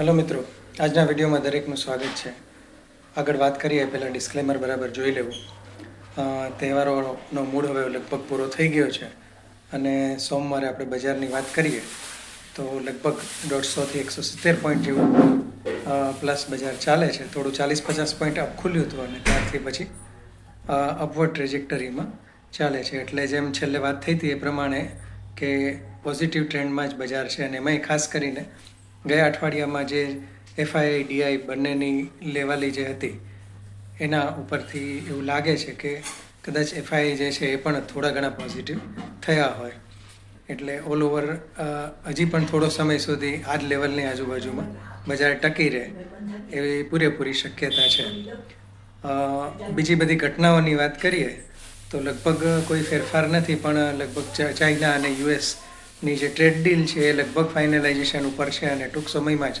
Hello મિત્રો, આજના વિડીયોમાં દરેકનું સ્વાગત છે. આગળ વાત કરીએ પહેલાં ડિસ્ક્લેમર બરાબર જોઈ લેવું. તહેવારોનો મૂડ હવે લગભગ પૂરો થઈ ગયો છે અને સોમવારે આપણે બજારની વાત કરીએ તો લગભગ 150થી 170 પોઈન્ટ જેવું પ્લસ બજાર ચાલે છે. થોડું 40-50 પોઈન્ટ અપ ખુલ્યું હતું અને ત્યારથી પછી અપવર્ડ ટ્રેજેક્ટરીમાં ચાલે છે. એટલે જેમ છેલ્લે વાત થઈ હતી એ પ્રમાણે કે પોઝિટિવ ટ્રેન્ડમાં જ બજાર છે અને એમાંય ખાસ કરીને ગયા અઠવાડિયામાં જે એફઆઈ ડીઆઈ બંનેની લેવાલી જે હતી એના ઉપરથી એવું લાગે છે કે કદાચ એફઆઈ જે છે એ પણ થોડા ઘણા પોઝિટિવ થયા હોય. એટલે ઓલ ઓવર હજી પણ થોડો સમય સુધી આ જ લેવલની આજુબાજુમાં બજાર ટકી રહે એવી પૂરેપૂરી શક્યતા છે. બીજી બધી ઘટનાઓની વાત કરીએ તો લગભગ કોઈ ફેરફાર નથી, પણ લગભગ ચાઇના અને યુએસની જે ટ્રેડ ડીલ છે એ લગભગ ફાઇનલાઇઝેશન ઉપર છે અને ટૂંક સમયમાં જ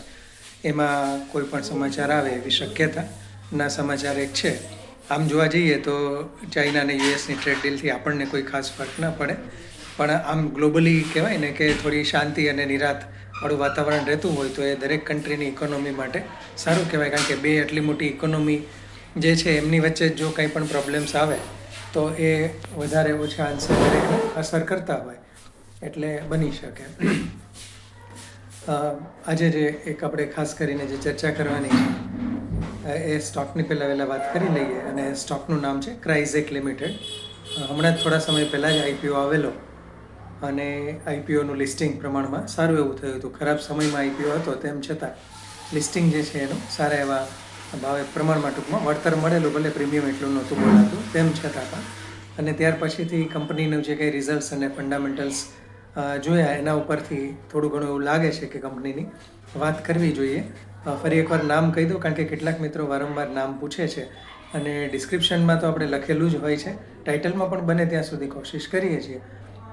એમાં કોઈ પણ સમાચાર આવે એવી શક્યતાના સમાચાર એક છે. આમ જોવા જઈએ તો ચાઇના અને યુએસની ટ્રેડ ડીલથી આપણને કોઈ ખાસ ફરક ના પડે, પણ આમ ગ્લોબલી કહેવાય ને કે થોડી શાંતિ અને નિરાંતવાળું વાતાવરણ રહેતું હોય તો એ દરેક કન્ટ્રીની ઇકોનોમી માટે સારું કહેવાય. કારણ કે બે આટલી મોટી ઇકોનોમી જે છે એમની વચ્ચે જો કંઈ પણ પ્રોબ્લેમ્સ આવે તો એ વધારે ઓછા અંશે દરેકને અસર કરતા હોય એટલે બની શકે. આજે જે એક આપણે ખાસ કરીને જે ચર્ચા કરવાની છે એ સ્ટોકની પહેલાં વાત કરી લઈએ અને સ્ટોકનું નામ છે ક્રાઇઝેક લિમિટેડ. હમણાં જ થોડા સમય પહેલાં જ આઈપીઓ આવેલો અને આઈપીઓનું લિસ્ટિંગ પ્રમાણમાં સારું એવું થયું હતું. ખરાબ સમયમાં આઈપીઓ હતો તેમ છતાં લિસ્ટિંગ જે છે એનું સારા એવા ભાવે પ્રમાણમાં ટૂંકમાં વળતર મળેલું, ભલે પ્રીમિયમ એટલું નહોતું બોલાતું તેમ છતાં પણ. અને ત્યાર પછીથી કંપનીનું જે કંઈ રિઝલ્ટ્સ અને ફંડામેન્ટલ્સ જોયા એના ઉપરથી થોડું ઘણું એવું લાગે છે કે કંપનીની વાત કરવી જોઈએ. ફરી એકવાર નામ કહી દઉં કારણ કે કેટલાક મિત્રો વારંવાર નામ પૂછે છે અને ડિસ્ક્રિપ્શનમાં તો આપણે લખેલું જ હોય છે, ટાઇટલમાં પણ બને ત્યાં સુધી કોશિશ કરીએ છીએ.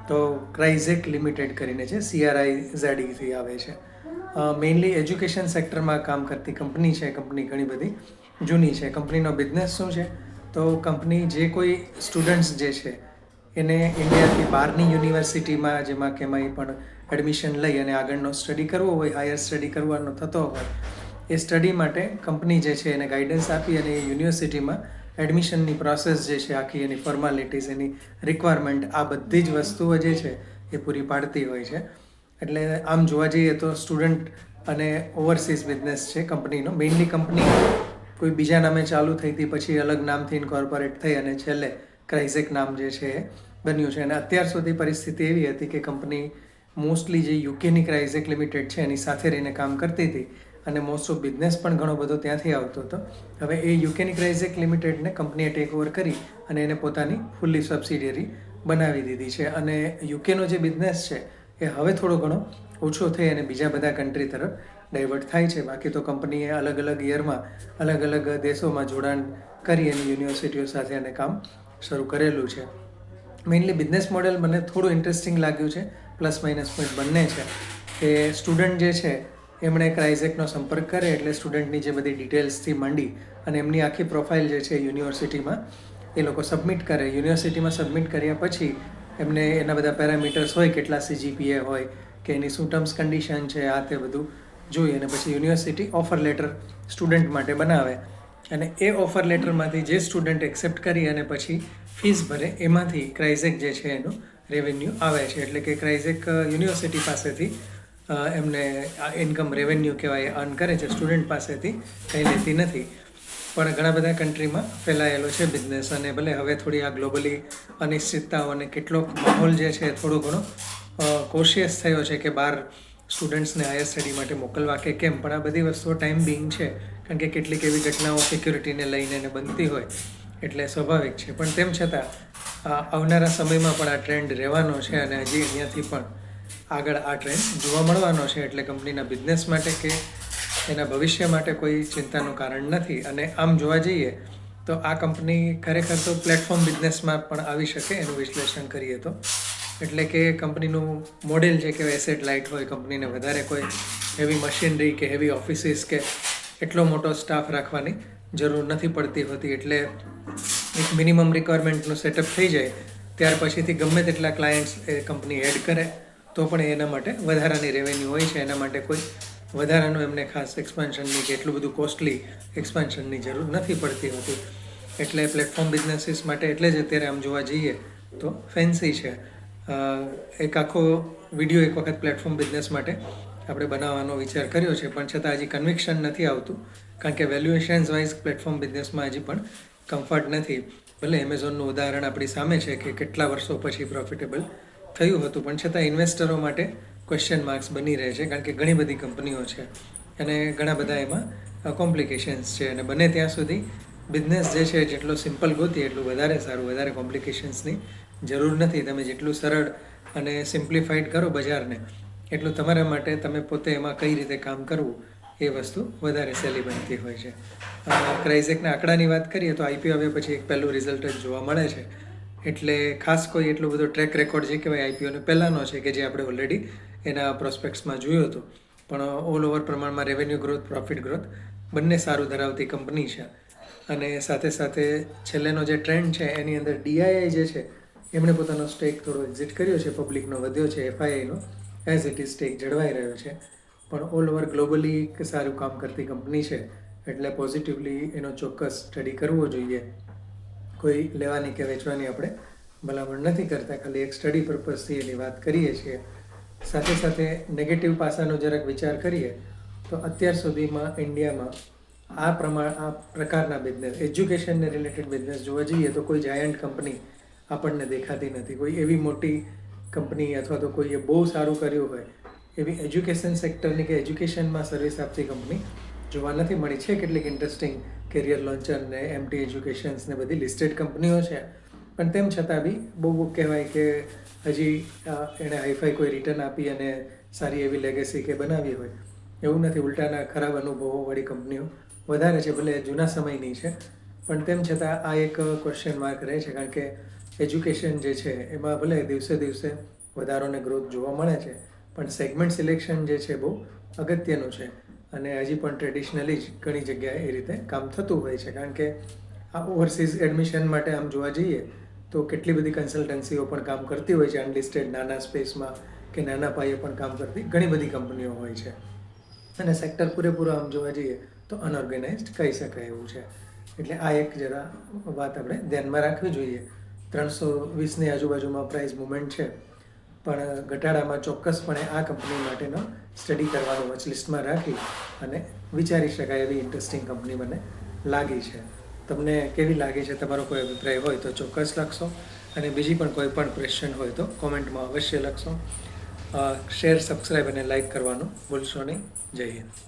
તો ક્રાઇઝેક લિમિટેડ કરીને છે, CRIZEKથી આવે છે. મેઇનલી એજ્યુકેશન સેક્ટરમાં કામ કરતી કંપની છે. કંપની ઘણી બધી જૂની છે. કંપનીનો બિઝનેસ શું છે તો કંપની જે કોઈ સ્ટુડન્ટ્સ જે છે એને ઇન્ડિયાથી બહારની યુનિવર્સિટીમાં જેમાં કે એમાંય પણ એડમિશન લઈ અને આગળનો સ્ટડી કરવો હોય, હાયર સ્ટડી કરવાનો થતો હોય, એ સ્ટડી માટે કંપની જે છે એને ગાઈડન્સ આપી અને એ યુનિવર્સિટીમાં એડમિશનની પ્રોસેસ જે છે આખી એની ફોર્માલિટીઝ, એની રિક્વાયરમેન્ટ, આ બધી જ વસ્તુઓ જે છે એ પૂરી પાડતી હોય છે. એટલે આમ જોવા જઈએ તો સ્ટુડન્ટ અને ઓવરસીઝ બિઝનેસ છે કંપનીનો. મેઇનલી કંપની કોઈ બીજા નામે ચાલુ થઈ હતી, પછી અલગ નામથી ઇન્કોર્પોરેટ થઈ અને છેલ્લે ક્રાઇઝેક નામ જે છે એ બન્યું છે. અને અત્યાર સુધી પરિસ્થિતિ એવી હતી કે કંપની મોસ્ટલી જે યુકેની ક્રાઇઝેક લિમિટેડ છે એની સાથે રહીને કામ કરતી હતી અને મોસ્ટ ઓફ બિઝનેસ પણ ઘણો બધો ત્યાંથી આવતો હતો. હવે એ યુકેની ક્રાઇઝેક લિમિટેડને કંપનીએ ટેક ઓવર કરી અને એને પોતાની ફૂલ્લી સબસિડિયરી બનાવી દીધી છે. અને યુકેનો જે બિઝનેસ છે એ હવે થોડો ઘણો ઓછો થઈ અને બીજા બધા કન્ટ્રી તરફ ડાયવર્ટ થાય છે. બાકી તો કંપનીએ અલગ અલગ યરમાં અલગ અલગ દેશોમાં જોડાણ કરી અને યુનિવર્સિટીઓ સાથે એને કામ શરૂ કરેલું છે. મેઇનલી બિઝનેસ મોડેલ મને થોડું ઇન્ટરેસ્ટિંગ લાગ્યું છે, પ્લસ માઇનસ પોઈન્ટ બંને છે કે સ્ટુડન્ટ જે છે એમણે ક્રાઇઝેકનો સંપર્ક કરે એટલે સ્ટુડન્ટની જે બધી ડિટેલ્સથી માંડી અને એમની આખી પ્રોફાઇલ જે છે યુનિવર્સિટીમાં એ લોકો સબમિટ કરે. યુનિવર્સિટીમાં સબમિટ કર્યા પછી એમને એના બધા પેરામીટર્સ હોય, કેટલા CGPA હોય કે એની શું ટર્મ્સ કન્ડિશન છે, આ તે બધું જોઈ અને પછી યુનિવર્સિટી ઓફર લેટર સ્ટુડન્ટ માટે બનાવે અને એ ઓફર લેટરમાંથી જે સ્ટુડન્ટ એક્સેપ્ટ કરી અને પછી ફીસ ભરે એમાંથી ક્રાઇઝેક જે છે એનું રેવન્યુ આવે છે. એટલે કે ક્રાઇઝેક યુનિવર્સિટી પાસેથી એમને આ ઇન્કમ રેવન્યુ કહેવાય અર્ન કરે છે, સ્ટુડન્ટ પાસેથી કંઈ લેતી નથી. પણ ઘણા બધા કન્ટ્રીમાં ફેલાયેલો છે બિઝનેસ અને ભલે હવે થોડી આ ગ્લોબલી અનિશ્ચિતતાઓ અને કેટલોક માહોલ જે છે થોડો ઘણો કોશિયસ થયો છે કે બહાર સ્ટુડન્ટ્સને હાયર સ્ટડી માટે મોકલવા કે કેમ, પણ આ બધી વસ્તુઓ ટાઈમ બિંગ છે કારણ કે કેટલીક એવી ઘટનાઓ સિક્યુરિટીને લઈને બનતી હોય એટલે સ્વાભાવિક છે. પણ તેમ છતાં આવનારા સમયમાં પણ આ ટ્રેન્ડ રહેવાનો છે અને હજી અહીંયાથી પણ આગળ આ ટ્રેન્ડ જોવા મળવાનો છે. એટલે કંપનીના બિઝનેસ માટે કે એના ભવિષ્ય માટે કોઈ ચિંતાનું કારણ નથી. અને આમ જોવા જઈએ તો આ કંપની ખરેખર તો પ્લેટફોર્મ બિઝનેસમાં પણ આવી શકે એનું વિશ્લેષણ કરીએ તો. એટલે કે કંપનીનું મોડેલ જે કહેવાય એસેટ લાઇટ હોય, કંપનીને વધારે કોઈ હેવી મશીનરી કે હેવી ઓફિસીસ કે એટલો મોટો સ્ટાફ રાખવાની જરૂર નથી પડતી હોતી. એટલે એક મિનિમમ રિક્વાયરમેન્ટનું સેટઅપ થઈ જાય ત્યાર પછીથી ગમે તેટલા ક્લાયન્ટ્સ એ કંપની એડ કરે તો પણ એના માટે વધારાની રેવન્યુ હોય છે. એના માટે કોઈ વધારાનું એમને ખાસ એક્સપાન્શનની કે એટલું બધું કોસ્ટલી એક્સપાન્શનની જરૂર નથી પડતી હોતી. એટલે પ્લેટફોર્મ બિઝનેસીસ માટે એટલે જ અત્યારે આમ જોવા જઈએ તો ફેન્સી છે. એક આખો વિડીયો એક વખત પ્લેટફોર્મ બિઝનેસ માટે આપણે બનાવવાનો વિચાર કર્યો છે, પણ છતાં હજી કન્વિક્શન નથી આવતું, કારણ કે વેલ્યુએશન્સ વાઇઝ પ્લેટફોર્મ બિઝનેસમાં હજી પણ કમ્ફર્ટ નથી. ભલે એમેઝોનનું ઉદાહરણ આપણી સામે છે કે કેટલા વર્ષો પછી પ્રોફિટેબલ થયું હતું, પણ છતાં ઇન્વેસ્ટરો માટે ક્વેશ્ચન માર્ક્સ બની રહે છે, કારણ કે ઘણી બધી કંપનીઓ છે અને ઘણા બધા એમાં કોમ્પ્લિકેશન્સ છે. અને બને ત્યાં સુધી બિઝનેસ જે છે જેટલો સિમ્પલ ગોતીએ એટલું વધારે સારું. વધારે કોમ્પ્લિકેશન્સની જરૂર નથી. તમે જેટલું સરળ અને સિમ્પ્લિફાઈડ કરો બજારને, એટલું તમારા માટે તમે પોતે એમાં કઈ રીતે કામ કરવું એ વસ્તુ વધારે સહેલી બનતી હોય છે. ક્રાઇઝેકના આંકડાની વાત કરીએ તો આઈપીઓ આવ્યા પછી એક પહેલું રિઝલ્ટ જ જોવા મળે છે, એટલે ખાસ કોઈ એટલો બધો ટ્રેક રેકોર્ડ જે કહેવાય આઈપીઓનો પહેલાંનો છે કે જે આપણે ઓલરેડી એના પ્રોસ્પેક્ટ્સમાં જોયું હતું. પણ ઓલ ઓવર પ્રમાણમાં રેવન્યુ ગ્રોથ, પ્રોફિટ ગ્રોથ બંને સારું ધરાવતી કંપની છે. અને સાથે સાથે છેલ્લેનો જે ટ્રેન્ડ છે એની અંદર ડીઆઈઆઈ જે છે એમણે પોતાનો સ્ટેક થોડો એક્ઝિટ કર્યો છે, પબ્લિકનો વધ્યો છે, એફઆઈઆઈનો એઝ ઇટ ઇઝ સ્ટેક જળવાઈ રહ્યો છે. પણ ઓલ ઓવર ગ્લોબલી એક સારું કામ કરતી કંપની છે, એટલે પોઝિટિવલી એનો ચોક્કસ સ્ટડી કરવો જોઈએ. કોઈ લેવાની કે વેચવાની આપણે ભલામણ નથી કરતા, ખાલી એક સ્ટડી પર્પઝથી એની વાત કરીએ છીએ. સાથે સાથે નેગેટિવ પાસાનો જરાક વિચાર કરીએ તો અત્યાર સુધીમાં ઇન્ડિયામાં આ પ્રકારના બિઝનેસ, એજ્યુકેશનને રિલેટેડ બિઝનેસ જોવા જઈએ તો કોઈ જાયન્ટ કંપની આપણને દેખાતી નથી. કોઈ એવી મોટી કંપની અથવા તો કોઈએ બહુ સારું કર્યું હોય એવી એજ્યુકેશન સેક્ટરની કે એજ્યુકેશનમાં સર્વિસ આપતી કંપની જોવા નથી મળી. છે કેટલીક ઇન્ટરેસ્ટિંગ કેરિયર લોન્ચર ને એમટી એજ્યુકેશન્સ ને બધી લિસ્ટેડ કંપનીઓ છે, પણ તેમ છતાં બી બહુ કહેવાય કે હજી એણે હાઈફાઈ કોઈ રિટર્ન આપી અને સારી એવી લેગેસી કે બનાવી હોય એવું નથી. ઉલટાના ખરાબ અનુભવોવાળી કંપનીઓ વધારે છે. ભલે જૂના સમયની છે, પણ તેમ છતાં આ એક ક્વેશ્ચન માર્ક રહે છે, કારણ કે એજ્યુકેશન જે છે એમાં ભલે દિવસે દિવસે વધારો ને ગ્રોથ જોવા મળે છે, પણ સેગમેન્ટ સિલેક્શન જે છે બહુ અગત્યનું છે. અને હજી પણ ટ્રેડિશનલી જ ઘણી જગ્યાએ એ રીતે કામ થતું હોય છે, કારણ કે આ ઓવરસીઝ એડમિશન માટે આમ જોવા જઈએ તો કેટલી બધી કન્સલ્ટન્સીઓ પણ કામ કરતી હોય છે. અનલિસ્ટેડ નાના સ્પેસમાં કે નાના પાયે પણ કામ કરતી ઘણી બધી કંપનીઓ હોય છે. અને સેક્ટર પૂરેપૂરો આમ જોવા જઈએ તો અનઓર્ગેનાઇઝડ કહી શકાય એવું છે. એટલે આ એક જરા વાત આપણે ધ્યાનમાં રાખવી જોઈએ. 320ની આજુબાજુમાં પ્રાઇસ મુવમેન્ટ છે, પણ ઘટાડામાં ચોક્કસપણે આ કંપની માટેનો સ્ટડી કરવાનું વોચલિસ્ટમાં રાખી અને વિચારી શકાય એવી ઇન્ટરેસ્ટિંગ કંપની મને લાગી છે. તમને કેવી લાગી છે? તમારો કોઈ અભિપ્રાય હોય તો ચોક્કસ લખશો, અને બીજી પણ કોઈ પણ ક્વેશ્ચન હોય તો કોમેન્ટમાં અવશ્ય લખશો. શેર, સબસ્ક્રાઈબ અને લાઇક કરવાનું ભૂલશો નહીં. જય હિન્દ.